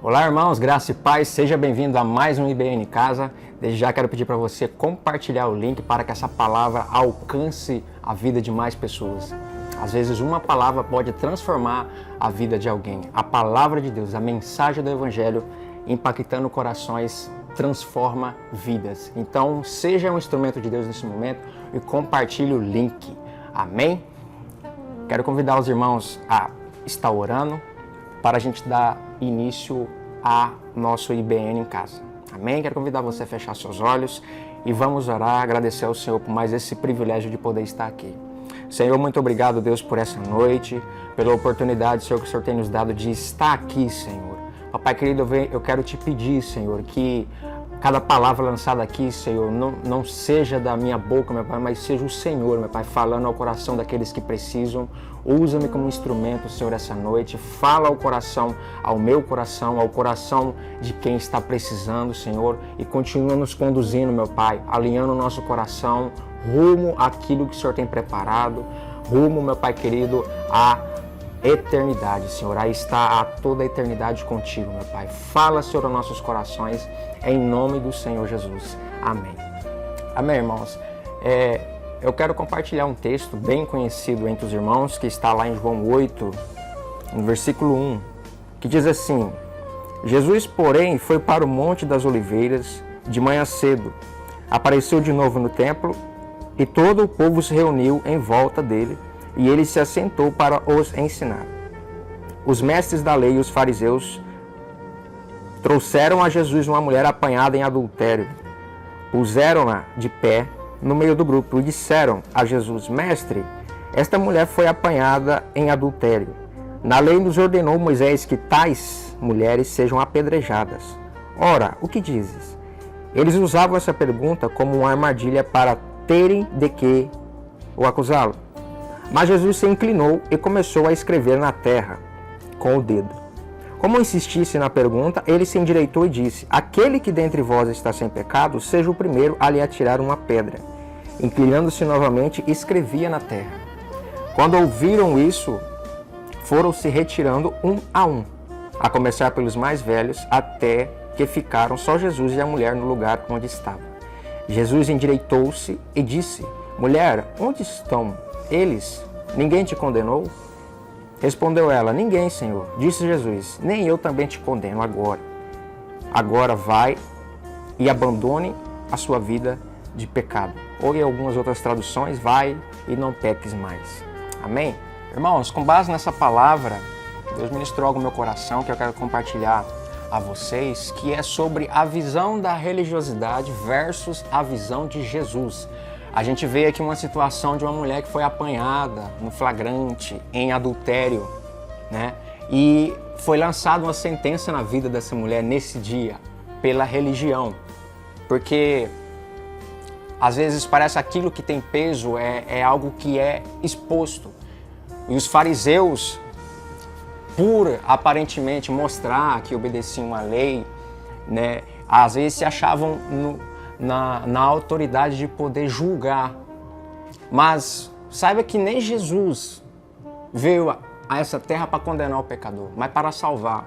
Olá, irmãos, graça e paz, seja bem-vindo a mais um IBN Casa. Desde já quero pedir para você compartilhar o link para que essa palavra alcance a vida de mais pessoas. Às vezes uma palavra pode transformar a vida de alguém. A palavra de Deus, a mensagem do Evangelho, impactando corações, transforma vidas. Então, seja um instrumento de Deus nesse momento e compartilhe o link. Amém? Quero convidar os irmãos a estar orando para a gente dar início a nosso IBN em casa. Amém? Quero convidar você a fechar seus olhos e vamos orar, agradecer ao Senhor por mais esse privilégio de poder estar aqui. Senhor, muito obrigado, Deus, por essa noite, pela oportunidade, Senhor, que o Senhor tem nos dado de estar aqui, Senhor. Papai querido, eu quero te pedir, Senhor, que cada palavra lançada aqui, Senhor, não seja da minha boca, meu Pai, mas seja o Senhor, meu Pai, falando ao coração daqueles que precisam. Usa-me como instrumento, Senhor, essa noite. Fala ao coração, ao meu coração, ao coração de quem está precisando, Senhor. E continua nos conduzindo, meu Pai, alinhando o nosso coração rumo àquilo que o Senhor tem preparado, rumo, meu Pai querido, à eternidade, Senhor. Aí está a toda a eternidade contigo, meu Pai. Fala, Senhor, aos nossos corações, em nome do Senhor Jesus. Amém. Amém, irmãos. Eu quero compartilhar um texto bem conhecido entre os irmãos, que está lá em João 8, no versículo 1, que diz assim: Jesus, porém, foi para o Monte das Oliveiras de manhã cedo. Apareceu de novo no templo e todo o povo se reuniu em volta dele e ele se assentou para os ensinar. Os mestres da lei e os fariseus trouxeram a Jesus uma mulher apanhada em adultério. Puseram-na de pé no meio do grupo e disseram a Jesus: Mestre, esta mulher foi apanhada em adultério. Na lei nos ordenou Moisés que tais mulheres sejam apedrejadas. Ora, o que dizes? Eles usavam essa pergunta como uma armadilha para terem de que o acusá-lo. Mas Jesus se inclinou e começou a escrever na terra com o dedo. Como insistisse na pergunta, ele se endireitou e disse: Aquele que dentre vós está sem pecado, seja o primeiro a lhe atirar uma pedra. Inclinando-se novamente, escrevia na terra. Quando ouviram isso, foram se retirando um, a começar pelos mais velhos, até que ficaram só Jesus e a mulher no lugar onde estava. Jesus endireitou-se e disse: Mulher, onde estão eles? Ninguém te condenou? Respondeu ela: Ninguém, Senhor. Disse Jesus: Nem eu também te condeno agora. Agora vai e abandone a sua vida de pecado. Ou em algumas outras traduções, vai e não peques mais. Amém? Irmãos, com base nessa palavra, Deus ministrou algo no meu coração que eu quero compartilhar a vocês, que é sobre a visão da religiosidade versus a visão de Jesus. A gente vê aqui uma situação de uma mulher que foi apanhada no flagrante, em adultério, né? E foi lançada uma sentença na vida dessa mulher nesse dia, pela religião. Porque às vezes parece aquilo que tem peso é algo que é exposto. E os fariseus, por aparentemente mostrar que obedeciam à lei, né, às vezes se achavam na autoridade de poder julgar. Mas saiba que nem Jesus veio a essa terra para condenar o pecador, mas para salvar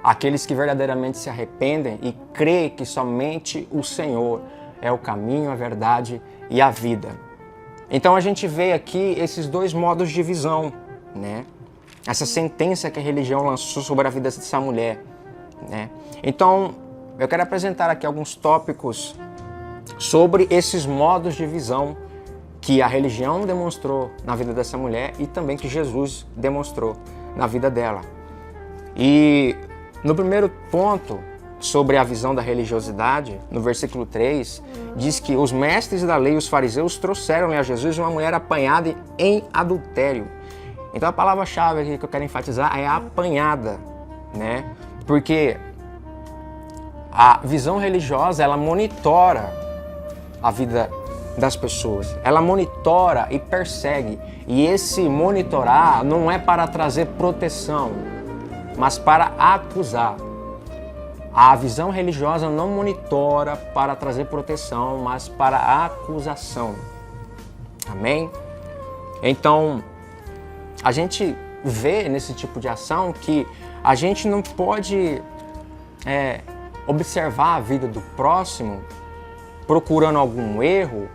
aqueles que verdadeiramente se arrependem e creem que somente o Senhor é o caminho, a verdade e a vida. Então a gente vê aqui esses dois modos de visão, né? Essa sentença que a religião lançou sobre a vida dessa mulher, né? Então eu quero apresentar aqui alguns tópicos sobre esses modos de visão que a religião demonstrou na vida dessa mulher e também que Jesus demonstrou na vida dela. E no primeiro ponto, sobre a visão da religiosidade, no versículo 3, diz que os mestres da lei e os fariseus trouxeram a Jesus uma mulher apanhada em adultério. Então a palavra-chave aqui que eu quero enfatizar é apanhada, né? Porque a visão religiosa, ela monitora a vida das pessoas. Ela monitora e persegue. E esse monitorar não é para trazer proteção, mas para acusar. A visão religiosa não monitora para trazer proteção, mas para acusação. Amém? Então, a gente vê nesse tipo de ação que a gente não pode observar a vida do próximo, procurando algum erro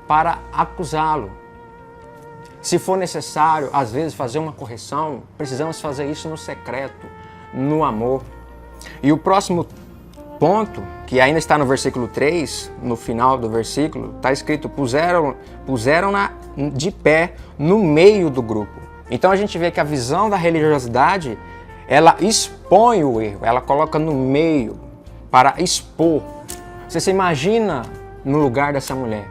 para acusá-lo. Se for necessário, às vezes, fazer uma correção, precisamos fazer isso no secreto, no amor. E o próximo ponto, que ainda está no versículo 3, no final do versículo, está escrito: puseram-na de pé no meio do grupo. Então a gente vê que a visão da religiosidade, ela expõe o erro, ela coloca no meio para expor. Você se imagina no lugar dessa mulher.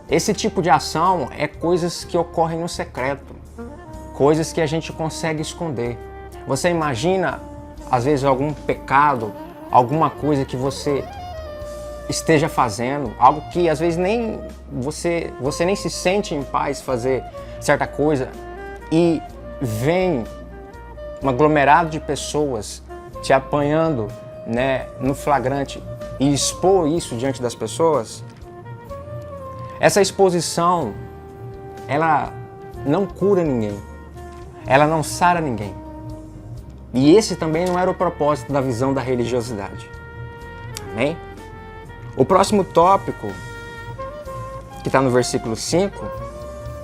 Esse tipo de ação é coisas que ocorrem no secreto, coisas que a gente consegue esconder. Você imagina, às vezes, algum pecado, alguma coisa que você esteja fazendo, algo que às vezes nem você nem se sente em paz fazer certa coisa, e vem um aglomerado de pessoas te apanhando, né, no flagrante, e expor isso diante das pessoas. Essa exposição, ela não cura ninguém, ela não sara ninguém. E esse também não era o propósito da visão da religiosidade. Amém? O próximo tópico, que está no versículo 5,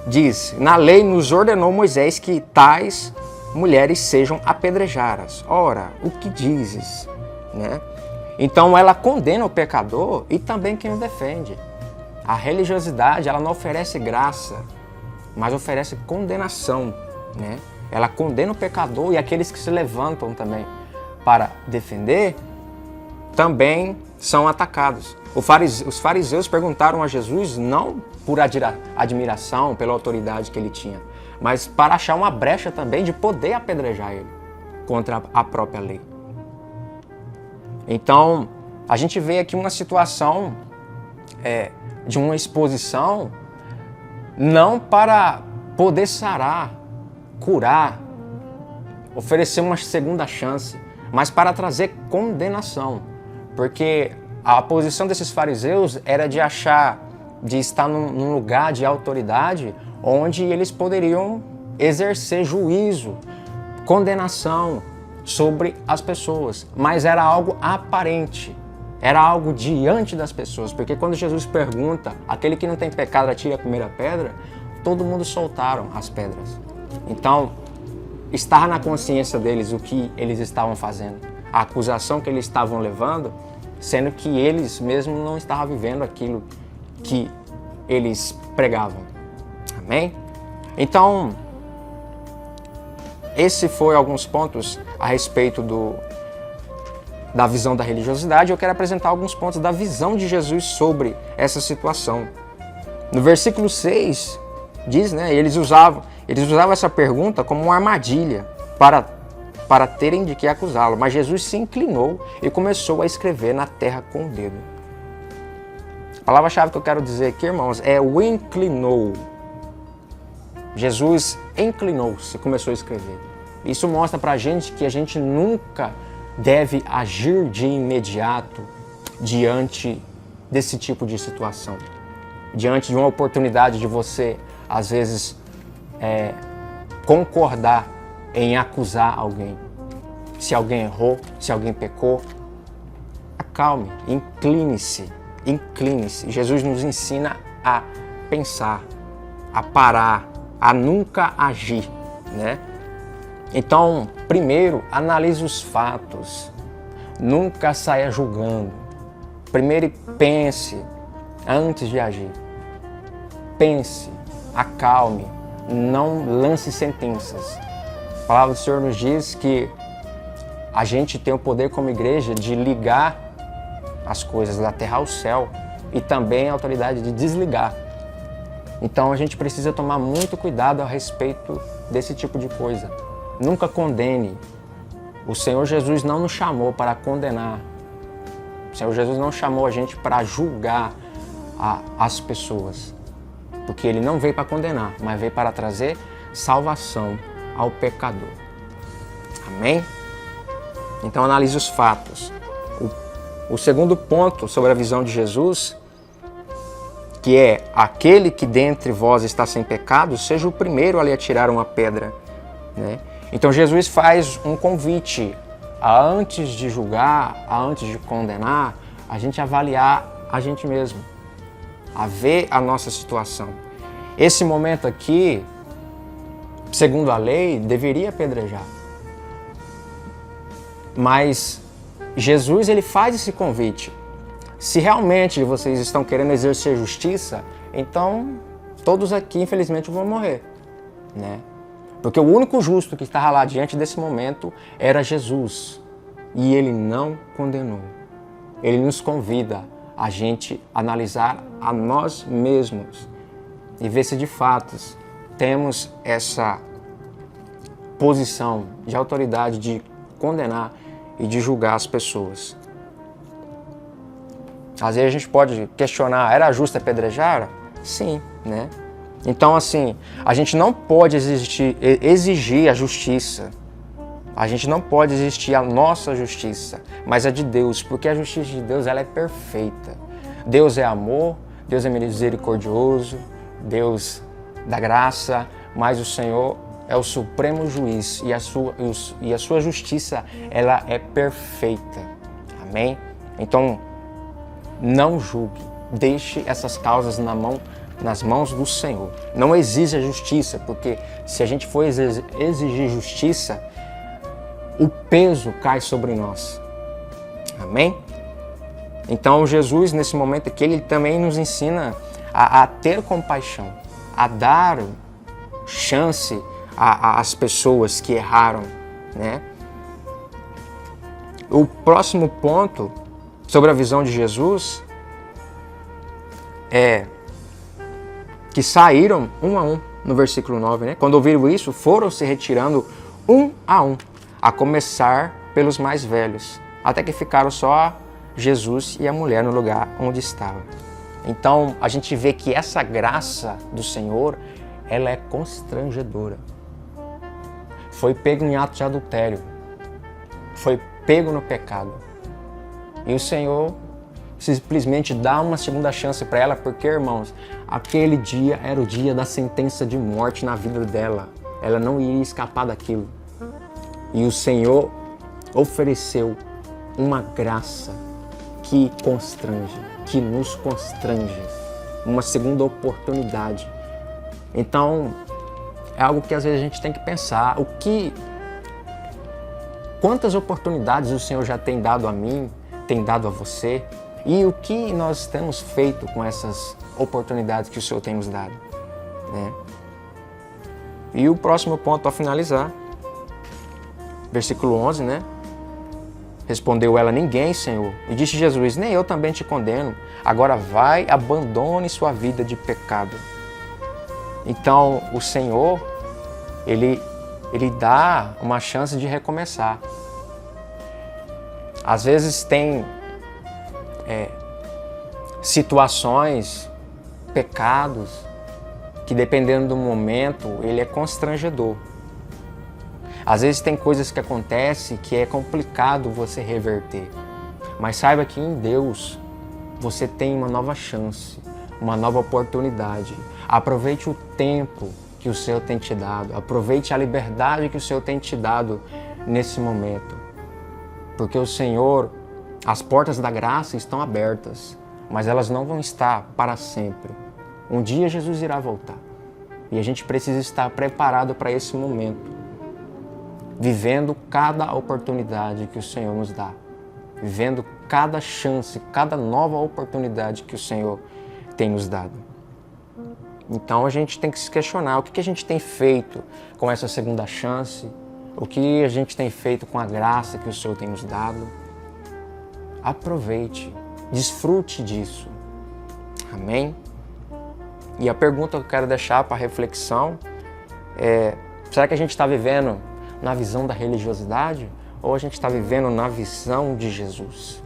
diz: na lei nos ordenou Moisés que tais mulheres sejam apedrejadas. Ora, o que dizes? Né? Então ela condena o pecador e também quem o defende. A religiosidade, ela não oferece graça, mas oferece condenação, né? Ela condena o pecador, e aqueles que se levantam também para defender também são atacados. Os fariseus perguntaram a Jesus não por admiração pela autoridade que ele tinha, mas para achar uma brecha também de poder apedrejar ele contra a própria lei. Então, a gente vê aqui uma situação de uma exposição não para poder sarar, curar, oferecer uma segunda chance, mas para trazer condenação. Porque a posição desses fariseus era de estar num lugar de autoridade onde eles poderiam exercer juízo, condenação sobre as pessoas, mas era algo aparente. Era algo diante das pessoas, porque quando Jesus pergunta, aquele que não tem pecado atire a primeira pedra, todo mundo soltaram as pedras. Então, estava na consciência deles o que eles estavam fazendo, a acusação que eles estavam levando, sendo que eles mesmos não estavam vivendo aquilo que eles pregavam. Amém? Então, esse foi alguns pontos a respeito da visão da religiosidade. Eu quero apresentar alguns pontos da visão de Jesus sobre essa situação. No versículo 6, diz, né, eles usavam essa pergunta como uma armadilha para terem de que acusá-lo. Mas Jesus se inclinou e começou a escrever na terra com o dedo. A palavra-chave que eu quero dizer aqui, irmãos, é o inclinou. Jesus inclinou-se e começou a escrever. Isso mostra pra gente que a gente nunca deve agir de imediato diante desse tipo de situação. Diante de uma oportunidade de você, às vezes, concordar em acusar alguém. Se alguém errou, se alguém pecou, acalme, incline-se. Jesus nos ensina a pensar, a parar, a nunca agir, né? Então, primeiro, analise os fatos. Nunca saia julgando. Primeiro, pense antes de agir. Pense, acalme, não lance sentenças. A palavra do Senhor nos diz que a gente tem o poder como igreja de ligar as coisas da terra ao céu e também a autoridade de desligar. Então a gente precisa tomar muito cuidado a respeito desse tipo de coisa. Nunca condene. O Senhor Jesus não nos chamou para condenar. O Senhor Jesus não chamou a gente para julgar as pessoas. Porque Ele não veio para condenar, mas veio para trazer salvação ao pecador. Amém? Então analise os fatos. O segundo ponto sobre a visão de Jesus, que é: aquele que dentre vós está sem pecado, seja o primeiro a lhe atirar uma pedra. Né? Então Jesus faz um convite antes de julgar, antes de condenar, a gente avaliar a gente mesmo, a ver a nossa situação. Esse momento aqui, segundo a lei, deveria apedrejar. Mas Jesus, ele faz esse convite. Se realmente vocês estão querendo exercer justiça, então todos aqui, infelizmente, vão morrer, né? Porque o único justo que estava lá diante desse momento era Jesus. E ele não condenou. Ele nos convida a gente analisar a nós mesmos e ver se de fato temos essa posição de autoridade de condenar e de julgar as pessoas. Às vezes a gente pode questionar, era justo apedrejar? Sim, né? Então, assim, a gente não pode exigir a justiça. A gente não pode exigir a nossa justiça, mas a de Deus, porque a justiça de Deus, ela é perfeita. Deus é amor, Deus é misericordioso, Deus dá graça, mas o Senhor é o supremo juiz e a sua justiça, ela é perfeita. Amém? Então, não julgue, deixe essas causas nas mãos do Senhor. Não exija justiça, porque se a gente for exigir justiça, o peso cai sobre nós. Amém? Então Jesus, nesse momento aqui, ele também nos ensina a ter compaixão, a dar chance às pessoas que erraram, né? O próximo ponto sobre a visão de Jesus é que saíram um a um, no versículo 9, né? Quando ouviram isso, foram se retirando um, a começar pelos mais velhos, até que ficaram só Jesus e a mulher no lugar onde estava. Então, a gente vê que essa graça do Senhor, ela é constrangedora. Foi pego em ato de adultério, foi pego no pecado. E o Senhor simplesmente dá uma segunda chance para ela, porque, irmãos, aquele dia era o dia da sentença de morte na vida dela. Ela não iria escapar daquilo. E o Senhor ofereceu uma graça que constrange, que nos constrange, uma segunda oportunidade. Então, é algo que às vezes a gente tem que pensar, quantas oportunidades o Senhor já tem dado a mim, tem dado a você, e o que nós temos feito com essas oportunidades que o Senhor tem nos dado, né? E o próximo ponto para finalizar, versículo 11, né? Respondeu ela, ninguém, Senhor. E disse Jesus, nem eu também te condeno. Agora vai, abandone sua vida de pecado. Então, o Senhor, Ele dá uma chance de recomeçar. Às vezes tem situações, pecados, que dependendo do momento, ele é constrangedor. Às vezes tem coisas que acontecem que é complicado você reverter. Mas saiba que em Deus você tem uma nova chance, uma nova oportunidade. Aproveite o tempo que o Senhor tem te dado. Aproveite a liberdade que o Senhor tem te dado nesse momento. Porque o Senhor, as portas da graça estão abertas, mas elas não vão estar para sempre. Um dia Jesus irá voltar. E a gente precisa estar preparado para esse momento. Vivendo cada oportunidade que o Senhor nos dá. Vivendo cada chance, cada nova oportunidade que o Senhor tem nos dado. Então a gente tem que se questionar o que a gente tem feito com essa segunda chance, o que a gente tem feito com a graça que o Senhor tem nos dado. Aproveite, desfrute disso. Amém? E a pergunta que eu quero deixar para reflexão é: será que a gente está vivendo na visão da religiosidade ou a gente está vivendo na visão de Jesus?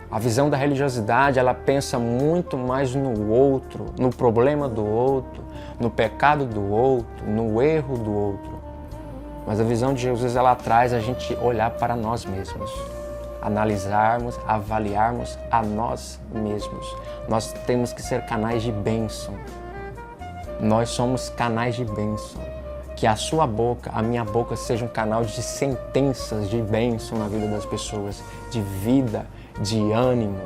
A visão da religiosidade, ela pensa muito mais no outro, no problema do outro, no pecado do outro, no erro do outro. Mas a visão de Jesus, ela traz a gente olhar para nós mesmos, analisarmos, avaliarmos a nós mesmos. Nós temos que ser canais de bênção. Nós somos canais de bênção. Que a sua boca, a minha boca, seja um canal de sentenças de bênção na vida das pessoas, de vida, de ânimo.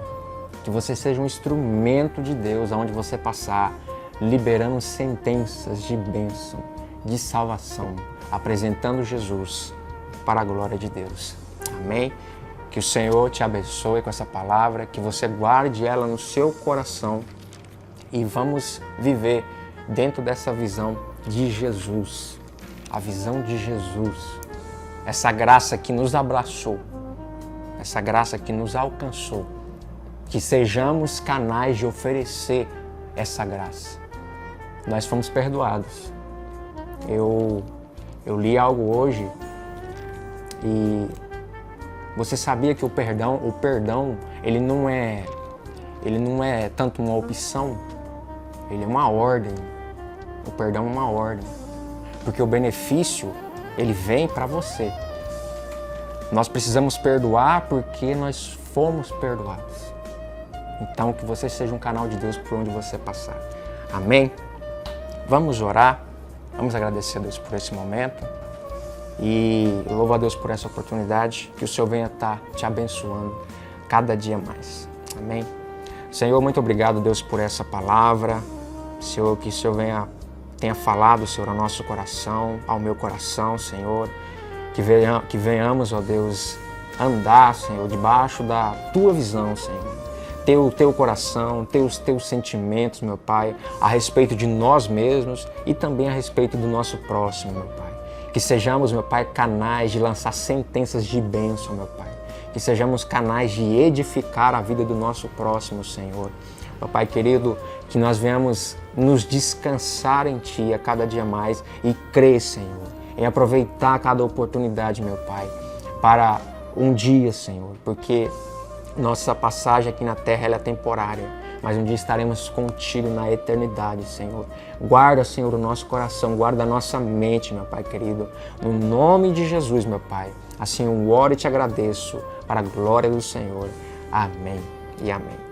Que você seja um instrumento de Deus aonde você passar, liberando sentenças de bênção, de salvação, apresentando Jesus para a glória de Deus. Amém? Que o Senhor te abençoe com essa palavra, que você guarde ela no seu coração e vamos viver dentro dessa visão de Jesus. A visão de Jesus, essa graça que nos abraçou, essa graça que nos alcançou, que sejamos canais de oferecer essa graça. Nós fomos perdoados. Eu li algo hoje e você sabia que o perdão, ele não é tanto uma opção, ele é uma ordem. O perdão é uma ordem. Porque o benefício, ele vem para você. Nós precisamos perdoar porque nós fomos perdoados. Então, que você seja um canal de Deus por onde você passar. Amém? Vamos orar. Vamos agradecer a Deus por esse momento. E louvo a Deus por essa oportunidade. Que o Senhor venha estar te abençoando cada dia mais. Amém? Senhor, muito obrigado, Deus, por essa palavra. Senhor, que o Senhor tenha falado, Senhor, ao nosso coração, ao meu coração, Senhor. Que venhamos, ó Deus, andar, Senhor, debaixo da Tua visão, Senhor. Ter o Teu coração, ter os Teus sentimentos, meu Pai, a respeito de nós mesmos e também a respeito do nosso próximo, meu Pai. Que sejamos, meu Pai, canais de lançar sentenças de bênção, meu Pai. Que sejamos canais de edificar a vida do nosso próximo, Senhor. Meu Pai querido, que nós venhamos nos descansar em Ti a cada dia mais e crer, Senhor, em aproveitar cada oportunidade, meu Pai, para um dia, Senhor, porque nossa passagem aqui na terra ela é temporária, mas um dia estaremos contigo na eternidade, Senhor. Guarda, Senhor, o nosso coração, guarda a nossa mente, meu Pai querido, no nome de Jesus, meu Pai. Assim eu oro e te agradeço para a glória do Senhor. Amém e amém.